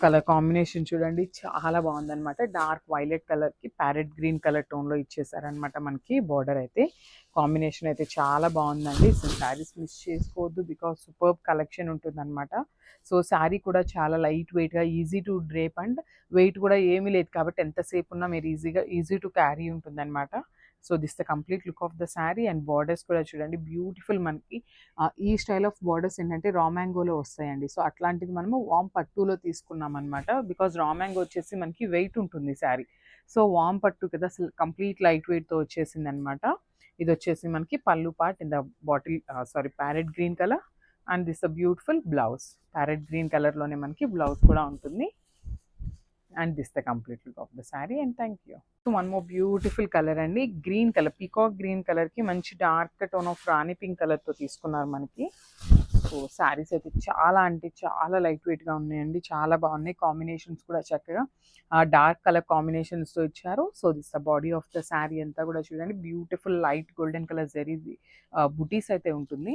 Colour combination చూడండి చాలా బాగుందన్నమాట. డార్క్ వైలెట్ కలర్కి ప్యారెట్ గ్రీన్ కలర్ టోన్లో ఇచ్చేసారనమాట. మనకి బార్డర్ అయితే కాంబినేషన్ అయితే చాలా బాగుందండి. శారీస్ మిస్ చేసుకోవద్దు, బికాస్ సూపర్బ్ కలెక్షన్ ఉంటుందన్నమాట. సో శారీ కూడా చాలా లైట్ వెయిట్గా, easy to drape and weight కూడా ఏమీ లేదు కాబట్టి ఎంతసేపు ఉన్నా మీరు ఈజీ టు క్యారీ ఉంటుందన్నమాట. So this the complete look of the sari. And borders కూడా చూడండి బ్యూటిఫుల్. మనకి ఈ స్టైల్ ఆఫ్ బార్డర్స్ ఏంటంటే రా మ్యాంగోలో వస్తాయండి. సో అట్లాంటిది మనము వామ్ పట్టులో తీసుకున్నాం అనమాట. బికాజ్ రా మ్యాంగో వచ్చేసి మనకి వెయిట్ ఉంటుంది శారీ. సో వామ్ పట్టు కదా, అసలు కంప్లీట్ లైట్ వెయిట్తో వచ్చేసింది అనమాట. ఇది వచ్చేసి మనకి పళ్ళు part in the parrot green colour. And this the beautiful blouse. Parrot green కలర్లోనే మనకి బ్లౌజ్ కూడా ఉంటుంది. And this the complete look of the sari. And thank you. So one more beautiful colour అండి, గ్రీన్ కలర్, పీకాక్ గ్రీన్ కలర్కి మంచి dark tone of Rani pink కలర్తో తీసుకున్నారు మనకి. సో శారీస్ అయితే చాలా అంటే చాలా లైట్ వెయిట్గా ఉన్నాయండి, చాలా బాగున్నాయి. కాంబినేషన్స్ కూడా చక్కగా డార్క్ కలర్ కాంబినేషన్స్తో ఇచ్చారు. So this the body of the sari అంతా కూడా చూడండి beautiful light golden colour zari బుటీస్ అయితే ఉంటుంది.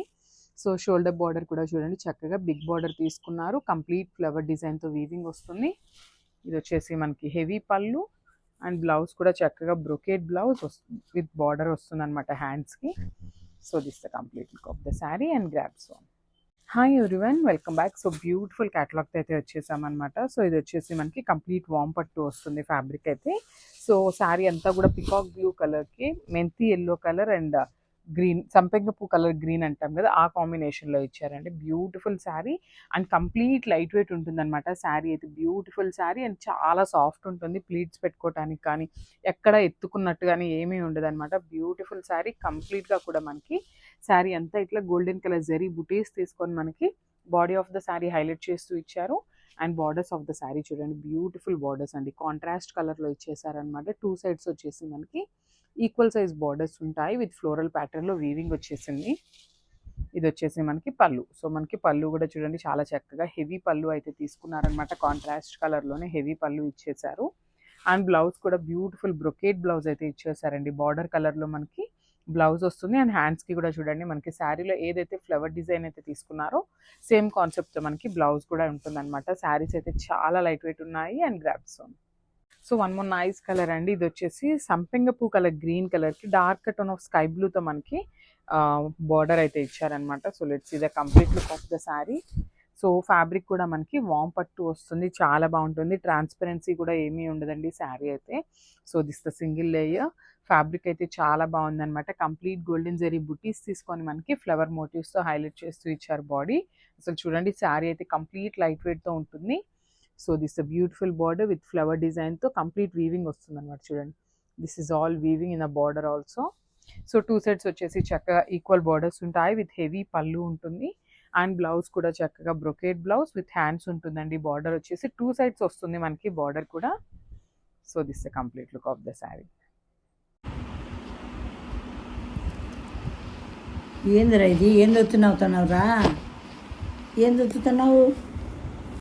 సో షోల్డర్ బార్డర్ కూడా చూడండి చక్కగా బిగ్ బార్డర్ తీసుకున్నారు. కంప్లీట్ ఫ్లవర్ డిజైన్తో వీవింగ్ వస్తుంది. ఇది వచ్చేసి మనకి హెవీ పళ్ళు అండ్ బ్లౌజ్ కూడా చక్కగా బ్రొకేట్ బ్లౌజ్ విత్ బార్డర్ వస్తుంది అనమాట హ్యాండ్స్కి. So this the complete look of the sari and grabs on. Hi everyone, welcome back. So beautiful క్యాటలాగ్తో అయితే వచ్చేసామన్నమాట. సో ఇది వచ్చేసి మనకి కంప్లీట్ వామ్ పట్టు వస్తుంది ఫ్యాబ్రిక్ అయితే. సో శారీ అంతా కూడా పికాక్ బ్లూ కలర్కి మెంతి ఎల్లో కలర్ అండ్ గ్రీన్, సంపెంగ కలర్ గ్రీన్ అంటాం కదా, ఆ కాంబినేషన్లో ఇచ్చారండి. Beautiful sari and complete light weight ఉంటుందన్నమాట. శారీ అయితే బ్యూటిఫుల్ శారీ అండ్ చాలా సాఫ్ట్ ఉంటుంది. ప్లీట్స్ పెట్టుకోవటానికి కానీ ఎక్కడ ఎత్తుకున్నట్టు కానీ ఏమీ ఉండదు అనమాట. బ్యూటిఫుల్ శారీ కంప్లీట్గా కూడా మనకి శారీ అంతా ఇట్లా గోల్డెన్ కలర్ జరీ బుటీస్ తీసుకొని మనకి body of the sari highlight చేస్తూ ఇచ్చారు. And borders of the sari చూడండి బ్యూటిఫుల్ బార్డర్స్ అండి, కాంట్రాస్ట్ కలర్లో ఇచ్చేసారనమాట. 2 sides వచ్చేసి మనకి ఈక్వల్ సైజ్ బార్డర్స్ ఉంటాయి విత్ ఫ్లోరల్ ప్యాటర్న్లో వీవింగ్ వచ్చేసింది. ఇది వచ్చేసి మనకి పళ్ళు. సో మనకి పళ్ళు కూడా చూడండి చాలా చక్కగా హెవీ పళ్ళు అయితే తీసుకున్నారనమాట. కాంట్రాస్ట్ కలర్లోనే హెవీ పళ్ళు ఇచ్చేసారు. అండ్ బ్లౌజ్ కూడా బ్యూటిఫుల్ బ్రొకేట్ బ్లౌజ్ అయితే ఇచ్చేసారండి. బార్డర్ కలర్లో మనకి బ్లౌజ్ వస్తుంది. అండ్ హ్యాండ్స్కి కూడా చూడండి మనకి శారీలో ఏదైతే ఫ్లవర్ డిజైన్ అయితే తీసుకున్నారో సేమ్ కాన్సెప్ట్తో మనకి బ్లౌజ్ కూడా ఉంటుందన్నమాట. శారీస్ అయితే చాలా లైట్ వెయిట్ ఉన్నాయి and grabs on. So one more nice colour అండి, ఇది వచ్చేసి సంపెంగ కలర్ గ్రీన్ కలర్కి డార్క్ టోన్ ఆఫ్ స్కై బ్లూతో మనకి బార్డర్ అయితే ఇచ్చారనమాట. So let's see the complete look of the sari. So fabric కూడా మనకి వామ్ పట్టు వస్తుంది, చాలా బాగుంటుంది. ట్రాన్స్పరెన్సీ కూడా ఏమీ ఉండదండి శారీ అయితే. So this the single layer. Fabric అయితే చాలా బాగుందన్నమాట. కంప్లీట్ గోల్డెన్ జరీ బుటీస్ తీసుకొని మనకి ఫ్లవర్ మోటివ్స్తో హైలైట్ చేస్తూ ఇచ్చారు బాడీ. అసలు చూడండి శారీ అయితే కంప్లీట్ లైట్ వెయిట్తో ఉంటుంది. So this the beautiful border with flower డిజైన్తో కంప్లీట్ వీవింగ్ వస్తుంది అనమాట. చూడండి this is all weaving in a border also. So 2 sides వచ్చేసి చక్కగా ఈక్వల్ బార్డర్స్ ఉంటాయి విత్ హెవీ పళ్ళు ఉంటుంది. అండ్ బ్లౌజ్ కూడా చక్కగా బ్రొకేట్ బ్లౌజ్ విత్ హ్యాండ్స్ ఉంటుందండి. బార్డర్ వచ్చేసి 2 sides వస్తుంది మనకి బార్డర్ కూడా. So this the complete look of the sari. ఏందిరా ఇది, ఏం దొత్తున్నావుతున్నావురా, ఏం దొత్తుతున్నావు?